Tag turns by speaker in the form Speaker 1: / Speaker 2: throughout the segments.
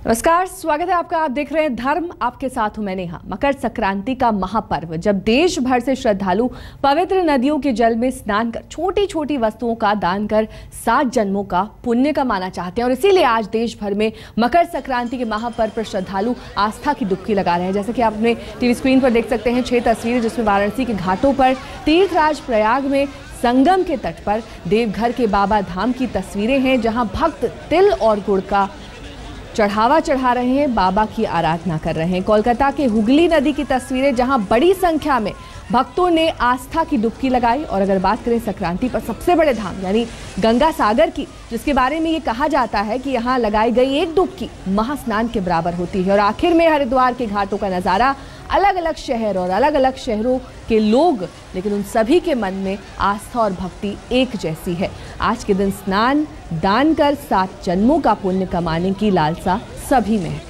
Speaker 1: नमस्कार, स्वागत है आपका। आप देख रहे हैं धर्म, आपके साथ हूं मैं नेहा। मकर संक्रांति का महापर्व, जब देश भर से श्रद्धालु पवित्र नदियों के जल में स्नान कर छोटी छोटी वस्तुओं का दान कर 7 जन्मों का पुण्य कमाना चाहते हैं, और इसीलिए आज देश भर में मकर संक्रांति के महापर्व पर श्रद्धालु आस्था की डुबकी लगा रहे हैं। जैसे कि आप अपने टीवी स्क्रीन पर देख सकते हैं 6 तस्वीरें, जिसमें वाराणसी के घाटों पर, तीर्थराज प्रयाग में संगम के तट पर, देवघर के बाबा धाम की तस्वीरें हैं, जहां भक्त तिल और गुड़ का चढ़ावा चढ़ा रहे हैं, बाबा की आराधना कर रहे हैं। कोलकाता के हुगली नदी की तस्वीरें, जहां बड़ी संख्या में भक्तों ने आस्था की डुबकी लगाई। और अगर बात करें संक्रांति पर सबसे बड़े धाम यानी गंगा सागर की, जिसके बारे में ये कहा जाता है कि यहाँ लगाई गई एक डुबकी महास्नान के बराबर होती है। और आखिर में हरिद्वार के घाटों का नज़ारा, अलग अलग शहर और अलग अलग शहरों के लोग, लेकिन उन सभी के मन में आस्था और भक्ति एक जैसी है। आज के दिन स्नान दान कर 7 जन्मों का पुण्य कमाने की लालसा सभी में है।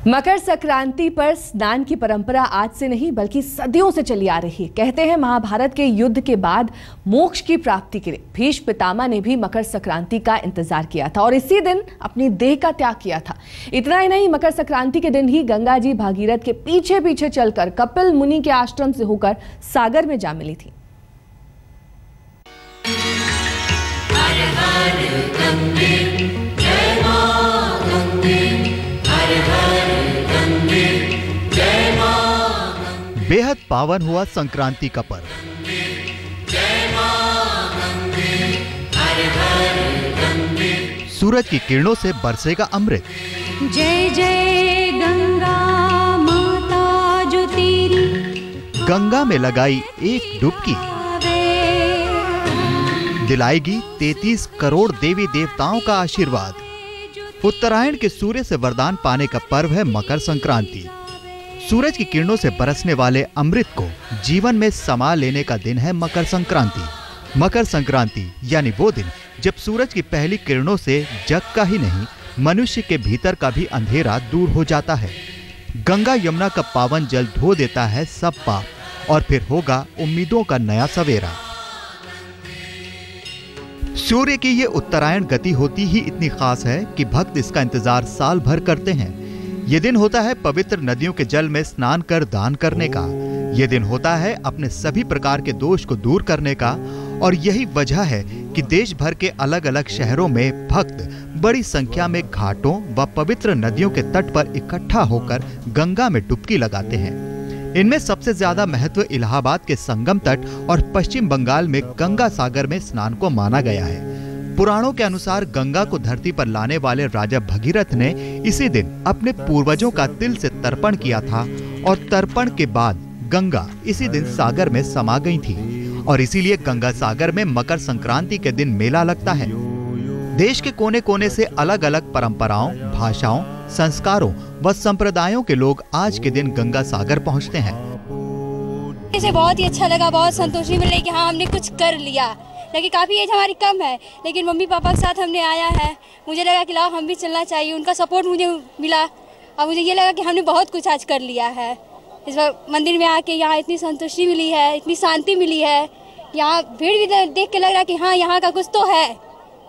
Speaker 1: मकर संक्रांति पर स्नान की परंपरा आज से नहीं बल्कि सदियों से चली आ रही है। कहते हैं महाभारत के युद्ध के बाद मोक्ष की प्राप्ति के लिए भीष्म पितामह ने भी मकर संक्रांति का इंतजार किया था और इसी दिन अपनी देह का त्याग किया था। इतना ही नहीं, मकर संक्रांति के दिन ही गंगा जी भागीरथ के पीछे पीछे चलकर कपिल मुनि के आश्रम से होकर सागर में जा मिली थी।
Speaker 2: बेहद पावन हुआ संक्रांति का पर्व। सूरज की किरणों से बरसेगा अमृत।
Speaker 3: जय जय गंगा माता जो तेरी,
Speaker 2: गंगा में लगाई एक डुबकी दिलाएगी 33 करोड़ देवी देवताओं का आशीर्वाद। उत्तरायण के सूर्य से वरदान पाने का पर्व है मकर संक्रांति। सूरज की किरणों से बरसने वाले अमृत को जीवन में समा लेने का दिन है मकर संक्रांति। मकर संक्रांति यानी वो दिन जब सूरज की पहली किरणों से जग का ही नहीं, मनुष्य के भीतर का भी अंधेरा दूर हो जाता है। गंगा यमुना का पावन जल धो देता है सब पाप और फिर होगा उम्मीदों का नया सवेरा। सूर्य की ये उत्तरायण गति होती ही इतनी खास है कि भक्त इसका इंतजार साल भर करते हैं। ये दिन होता है पवित्र नदियों के जल में स्नान कर दान करने का। ये दिन होता है अपने सभी प्रकार के दोष को दूर करने का। और यही वजह है कि देश भर के अलग अलग शहरों में भक्त बड़ी संख्या में घाटों व पवित्र नदियों के तट पर इकट्ठा होकर गंगा में डुबकी लगाते हैं। इनमें सबसे ज्यादा महत्व इलाहाबाद के संगम तट और पश्चिम बंगाल में गंगा सागर में स्नान को माना गया है। पुराणों के अनुसार गंगा को धरती पर लाने वाले राजा भगीरथ ने इसी दिन अपने पूर्वजों का तिल से तर्पण किया था और तर्पण के बाद गंगा इसी दिन सागर में समा गई थी और इसीलिए गंगा सागर में मकर संक्रांति के दिन मेला लगता है। देश के कोने कोने से अलग अलग परंपराओं, भाषाओं, संस्कारों व संप्रदायों के लोग आज के दिन गंगा सागर पहुँचते हैं।
Speaker 4: इसे बहुत ही अच्छा लगा, बहुत संतोषी मिली कि हाँ हमने कुछ कर लिया। लेकिन काफ़ी एज हमारी कम है, लेकिन मम्मी पापा के साथ हमने आया है। मुझे लगा कि लाओ हम भी चलना चाहिए, उनका सपोर्ट मुझे मिला और मुझे ये लगा कि हमने बहुत कुछ आज कर लिया है। इस बार मंदिर में आके यहाँ इतनी संतुष्टि मिली है, इतनी शांति मिली है। यहाँ भीड़ भी देख के लग रहा कि हाँ यहाँ का कुछ तो है,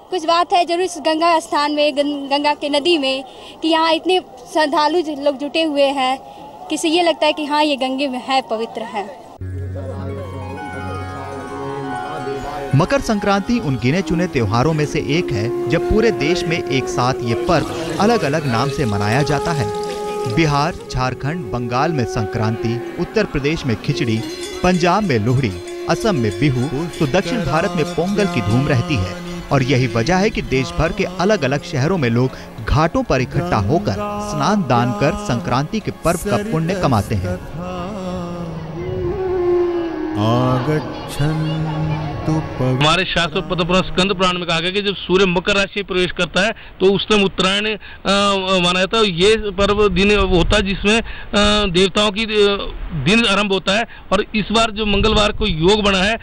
Speaker 4: कुछ बात है जरूर इस गंगा स्थान में, गंगा के नदी में, कि यहाँ इतने श्रद्धालु लोग जुटे हुए हैं कि इससे ये लगता है कि हाँ ये गंगे में है, पवित्र है।
Speaker 2: मकर संक्रांति उन गिने चुने त्योहारों में से एक है जब पूरे देश में एक साथ ये पर्व अलग अलग नाम से मनाया जाता है। बिहार, झारखंड, बंगाल में संक्रांति, उत्तर प्रदेश में खिचड़ी, पंजाब में लोहड़ी, असम में बिहू, तो दक्षिण भारत में पोंगल की धूम रहती है। और यही वजह है कि देश भर के अलग अलग शहरों में लोग घाटों पर इकट्ठा होकर स्नान दान कर संक्रांति के पर्व का पुण्य कमाते हैं।
Speaker 5: तो
Speaker 6: हमारे शास्त्र पद्म स्कंद पुराण में कहा गया कि जब सूर्य मकर राशि में प्रवेश करता है तो उस समय उत्तरायण माना जाता है। ये पर्व दिन होता है जिसमें देवताओं की दिन आरंभ होता है। और इस बार जो मंगलवार को योग बना है,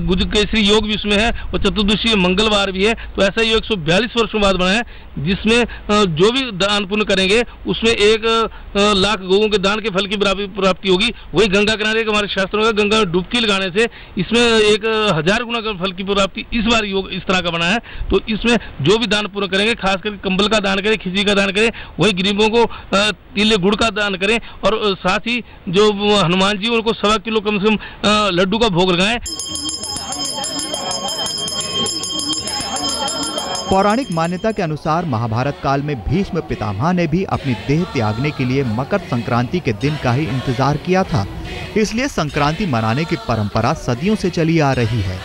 Speaker 6: गुज केसरी योग भी उसमें है और चतुर्दशी मंगलवार भी है। तो ऐसा योग 142 वर्षों बाद बना है, जिसमें जो भी दान पुण्य करेंगे उसमें 1 लाख गौओं के दान के फल की प्राप्ति होगी। वही गंगा किनारे हमारे शास्त्रों में गंगा में डुबकी लगाने से इसमें 1000 गुना का फल की प्राप्ति इस बार योग इस तरह का बना है। तो इसमें जो भी दान पुण्य करेंगे, खास करके कंबल का दान करें, खिचड़ी का दान करें, वही गरीबों को तिल गुड़ का दान करें और साथ ही जो हनुमान जी उनको 1.25 किलो कम से कम लड्डू का भोग लगाएं।
Speaker 2: पौराणिक मान्यता के अनुसार महाभारत काल में भीष्म पितामह ने भी अपनी देह त्यागने के लिए मकर संक्रांति के दिन का ही इंतजार किया था। इसलिए संक्रांति मनाने की परंपरा सदियों से चली आ रही है।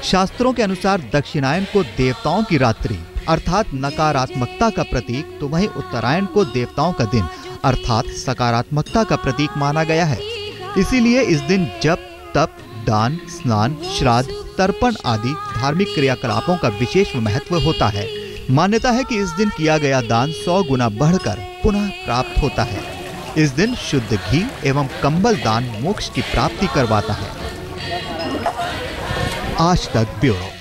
Speaker 2: शास्त्रों के अनुसार दक्षिणायन को देवताओं की रात्रि अर्थात नकारात्मकता का प्रतीक, तो वहीं उत्तरायण को देवताओं का दिन अर्थात सकारात्मकता का प्रतीक माना गया है। इसीलिए इस दिन जप, तप, दान, स्नान, श्राद्ध, तर्पण आदि धार्मिक क्रियाकलापों का विशेष महत्व होता है। मान्यता है कि इस दिन किया गया दान 100 गुना बढ़कर पुनः प्राप्त होता है। इस दिन शुद्ध घी एवं कंबल दान मोक्ष की प्राप्ति करवाता है। आज तक ब्यूरो।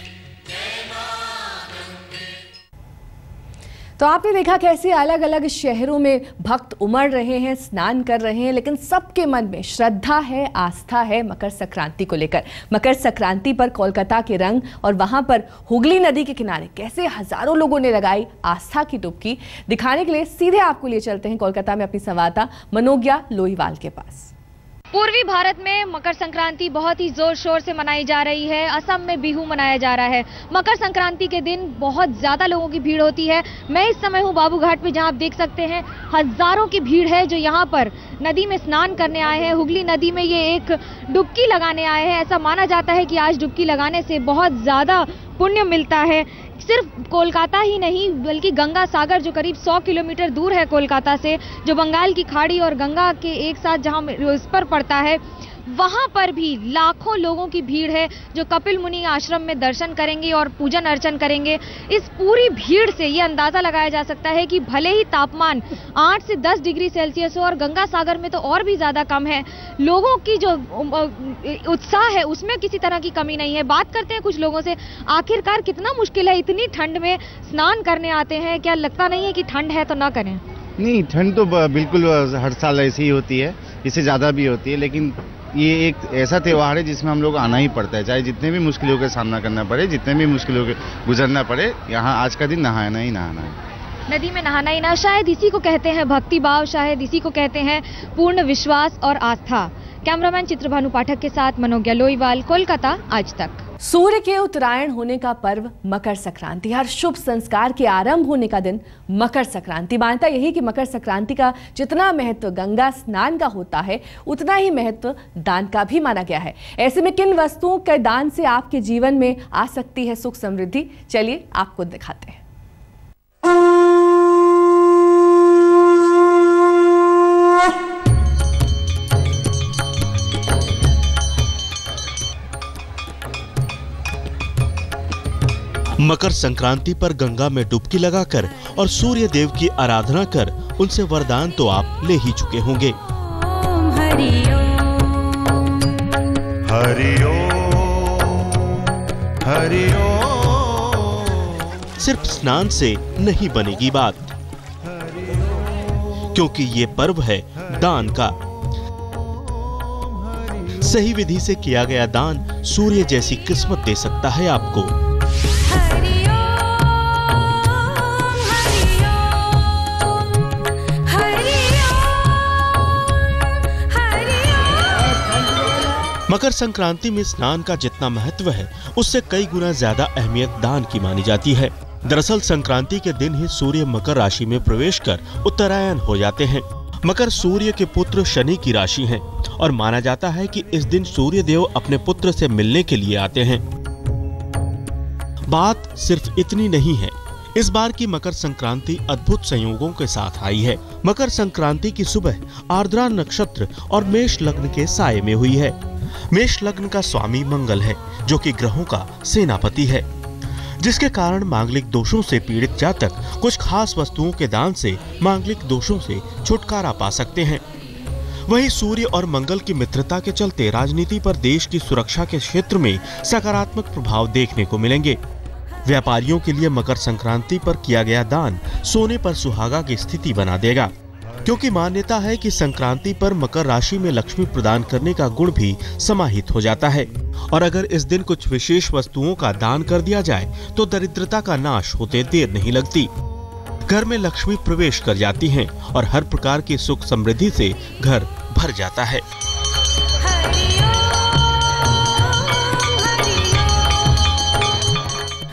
Speaker 1: तो आपने देखा कैसे अलग अलग शहरों में भक्त उमड़ रहे हैं, स्नान कर रहे हैं, लेकिन सबके मन में श्रद्धा है, आस्था है मकर संक्रांति को लेकर। मकर संक्रांति पर कोलकाता के रंग और वहां पर हुगली नदी के किनारे कैसे हजारों लोगों ने लगाई आस्था की डुबकी, दिखाने के लिए सीधे आपको लिए चलते हैं कोलकाता में अपनी संवाददाता मनोज्ञा लोहीवाल के पास।
Speaker 7: पूर्वी भारत में मकर संक्रांति बहुत ही जोर शोर से मनाई जा रही है। असम में बिहू मनाया जा रहा है। मकर संक्रांति के दिन बहुत ज्यादा लोगों की भीड़ होती है। मैं इस समय हूँ बाबू घाट पे, जहाँ आप देख सकते हैं हजारों की भीड़ है जो यहाँ पर नदी में स्नान करने आए हैं। हुगली नदी में ये एक डुबकी लगाने आए हैं। ऐसा माना जाता है कि आज डुबकी लगाने से बहुत ज्यादा पुण्य मिलता है। सिर्फ कोलकाता ही नहीं बल्कि गंगा सागर जो करीब 100 किलोमीटर दूर है कोलकाता से, जो बंगाल की खाड़ी और गंगा के एक साथ जहां इस पर पड़ता है, वहां पर भी लाखों लोगों की भीड़ है जो कपिल मुनि आश्रम में दर्शन करेंगे और पूजन अर्चन करेंगे। इस पूरी भीड़ से ये अंदाजा लगाया जा सकता है कि भले ही तापमान 8 से 10 डिग्री सेल्सियस हो और गंगा सागर में तो और भी ज्यादा कम है, लोगों की जो उत्साह है उसमें किसी तरह की कमी नहीं है। बात करते हैं कुछ लोगों से, आखिरकार कितना मुश्किल है, इतनी ठंड में स्नान करने आते हैं, क्या लगता नहीं है कि ठंड है तो ना करें?
Speaker 5: नहीं, ठंड तो बिल्कुल हर साल ऐसी ही होती है, इससे ज्यादा भी होती है, लेकिन ये एक ऐसा त्योहार है जिसमें हम लोग आना ही पड़ता है, चाहे जितने भी मुश्किलों का सामना करना पड़े, जितने भी मुश्किलों के गुजरना पड़े, यहाँ आज का दिन नहाना ही नहाना है।
Speaker 7: नदी में नहाना ही ना, शायद इसी को कहते हैं भक्ति भाव, शायद इसी को कहते हैं पूर्ण विश्वास और आस्था। कैमरामैन चित्रभानु पाठक के साथ मनोज्ञा लोहीवाल, कोलकाता, आज तक।
Speaker 1: सूर्य के उत्तरायण होने का पर्व मकर संक्रांति, हर शुभ संस्कार के आरंभ होने का दिन मकर संक्रांति। मान्यता यही कि मकर संक्रांति का जितना महत्व गंगा स्नान का होता है उतना ही महत्व दान का भी माना गया है। ऐसे में किन वस्तुओं के दान से आपके जीवन में आ सकती है सुख समृद्धि, चलिए आपको दिखाते हैं।
Speaker 8: मकर संक्रांति पर गंगा में डुबकी लगाकर और सूर्य देव की आराधना कर उनसे वरदान तो आप ले ही चुके होंगे।
Speaker 3: हरि ओम,
Speaker 5: हरि ओम, हरि ओम।
Speaker 8: सिर्फ स्नान से नहीं बनेगी बात, क्योंकि ये पर्व है दान का। सही विधि से किया गया दान सूर्य जैसी किस्मत दे सकता है आपको। मकर संक्रांति में स्नान का जितना महत्व है उससे कई गुना ज्यादा अहमियत दान की मानी जाती है। दरअसल संक्रांति के दिन ही सूर्य मकर राशि में प्रवेश कर उत्तरायण हो जाते हैं। मकर सूर्य के पुत्र शनि की राशि है और माना जाता है कि इस दिन सूर्य देव अपने पुत्र से मिलने के लिए आते हैं। बात सिर्फ इतनी नहीं है, इस बार की मकर संक्रांति अद्भुत संयोगों के साथ आई है। मकर संक्रांति की सुबह आर्द्रा नक्षत्र और मेष लग्न के साये में हुई है। मेष लग्न का स्वामी मंगल है, जो कि ग्रहों का सेनापति है, जिसके कारण मांगलिक दोषों से पीड़ित जातक कुछ खास वस्तुओं के दान से मांगलिक दोषों से छुटकारा पा सकते हैं। वहीं सूर्य और मंगल की मित्रता के चलते राजनीति पर देश की सुरक्षा के क्षेत्र में सकारात्मक प्रभाव देखने को मिलेंगे। व्यापारियों के लिए मकर संक्रांति पर किया गया दान सोने पर सुहागा की स्थिति बना देगा, क्योंकि मान्यता है कि संक्रांति पर मकर राशि में लक्ष्मी प्रदान करने का गुण भी समाहित हो जाता है। और अगर इस दिन कुछ विशेष वस्तुओं का दान कर दिया जाए तो दरिद्रता का नाश होते देर नहीं लगती। घर में लक्ष्मी प्रवेश कर जाती हैं और हर प्रकार की सुख समृद्धि से घर भर जाता है।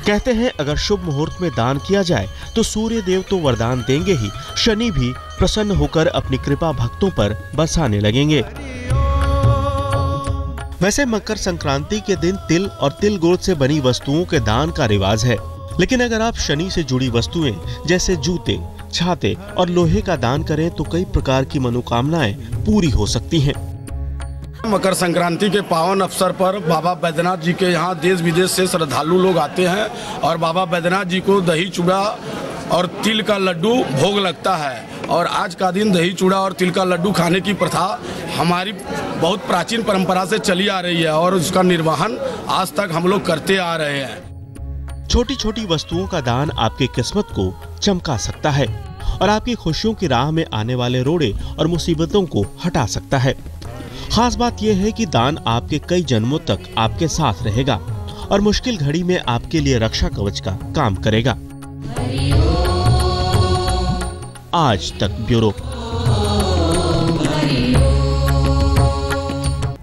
Speaker 8: कहते हैं अगर शुभ मुहूर्त में दान किया जाए तो सूर्य देव तो वरदान देंगे ही, शनि भी प्रसन्न होकर अपनी कृपा भक्तों पर बरसाने लगेंगे। वैसे मकर संक्रांति के दिन तिल और तिल गुड़ से बनी वस्तुओं के दान का रिवाज है, लेकिन अगर आप शनि से जुड़ी वस्तुएं जैसे जूते, छाते और लोहे का दान करें तो कई प्रकार की मनोकामनाएं पूरी हो सकती हैं।
Speaker 9: मकर संक्रांति के पावन अवसर पर बाबा बैद्यनाथ जी के यहाँ देश विदेश से श्रद्धालु लोग आते हैं और बाबा बैद्यनाथ जी को दही चूड़ा और तिल का लड्डू भोग लगता है। और आज का दिन दही चूड़ा और तिल का लड्डू खाने की प्रथा हमारी बहुत प्राचीन परंपरा से चली आ रही है और उसका निर्वहन आज तक हम लोग करते आ रहे हैं।
Speaker 8: छोटी छोटी वस्तुओं का दान आपकी किस्मत को चमका सकता है और आपकी खुशियों की राह में आने वाले रोड़े और मुसीबतों को हटा सकता है। खास बात यह है कि दान आपके कई जन्मों तक आपके साथ रहेगा और मुश्किल घड़ी में आपके लिए रक्षा कवच का काम करेगा। आज तक ब्यूरो।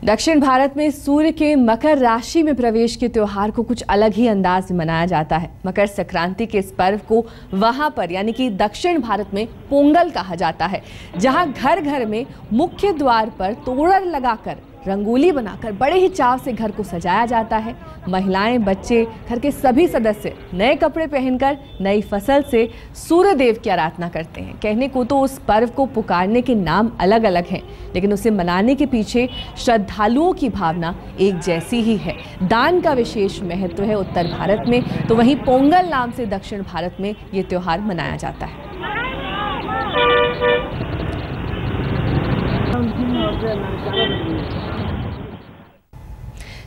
Speaker 1: दक्षिण भारत में सूर्य के मकर राशि में प्रवेश के त्योहार को कुछ अलग ही अंदाज में मनाया जाता है। मकर संक्रांति के इस पर्व को वहां पर यानी कि दक्षिण भारत में पोंगल कहा जाता है, जहां घर घर में मुख्य द्वार पर तोरण लगाकर रंगोली बनाकर बड़े ही चाव से घर को सजाया जाता है। महिलाएं, बच्चे, घर के सभी सदस्य नए कपड़े पहनकर नई फसल से सूर्य देव की आराधना करते हैं। कहने को तो उस पर्व को पुकारने के नाम अलग अलग हैं, लेकिन उसे मनाने के पीछे श्रद्धालुओं की भावना एक जैसी ही है। दान का विशेष महत्व है उत्तर भारत में, तो वहीं पोंगल नाम से दक्षिण भारत में ये त्योहार मनाया जाता है।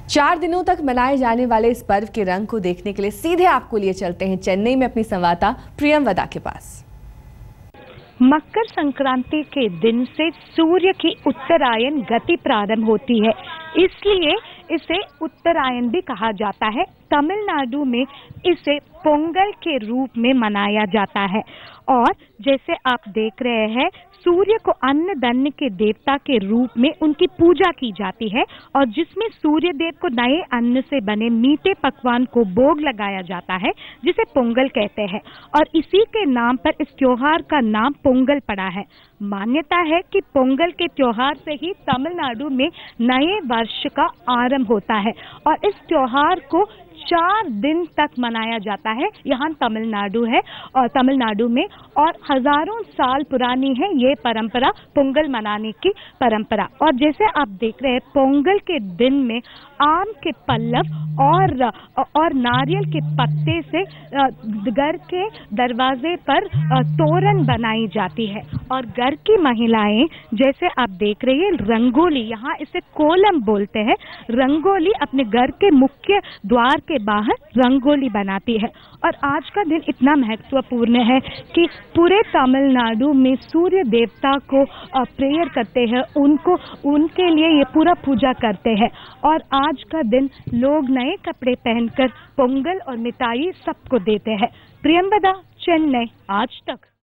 Speaker 1: 4 दिनों तक मनाए जाने वाले इस पर्व के रंग को देखने के लिए सीधे आपको लिए चलते हैं चेन्नई में अपनी संवाददाता प्रियंवदा के पास।
Speaker 10: मकर संक्रांति के दिन से सूर्य की उत्तरायण गति प्रारंभ होती है, इसलिए इसे उत्तरायण भी कहा जाता है। तमिलनाडु में इसे पोंगल के रूप में मनाया जाता है और जैसे आप देख रहे हैं सूर्य को अन्न धन्य के देवता के रूप में उनकी पूजा की जाती है और जिसमें सूर्य देव को नए अन्न से बने मीठे पकवान को भोग लगाया जाता है, जिसे पोंगल कहते हैं और इसी के नाम पर इस त्योहार का नाम पोंगल पड़ा है। मान्यता है कि पोंगल के त्योहार से ही तमिलनाडु में नए वर्ष का आरंभ होता है और इस त्योहार को 4 दिन तक मनाया जाता है। यहाँ तमिलनाडु है और तमिलनाडु में और हजारों साल पुरानी है ये परंपरा, पोंगल मनाने की परंपरा। और जैसे आप देख रहे हैं पोंगल के दिन में आम के पल्लव और नारियल के पत्ते से घर के दरवाजे पर तोरण बनाई जाती है और घर की महिलाएं जैसे आप देख रही है रंगोली, यहाँ इसे कोलम बोलते हैं, रंगोली अपने घर के मुख्य द्वार के बाहर रंगोली बनाती है। और आज का दिन इतना महत्वपूर्ण है कि पूरे तमिलनाडु में सूर्य देवता को प्रेयर करते हैं, उनके लिए ये पूरा पूजा करते हैं और आज का दिन लोग नए कपड़े पहनकर पोंगल और मिठाई सबको देते हैं। प्रियंवदा, चेन्नई, आज तक।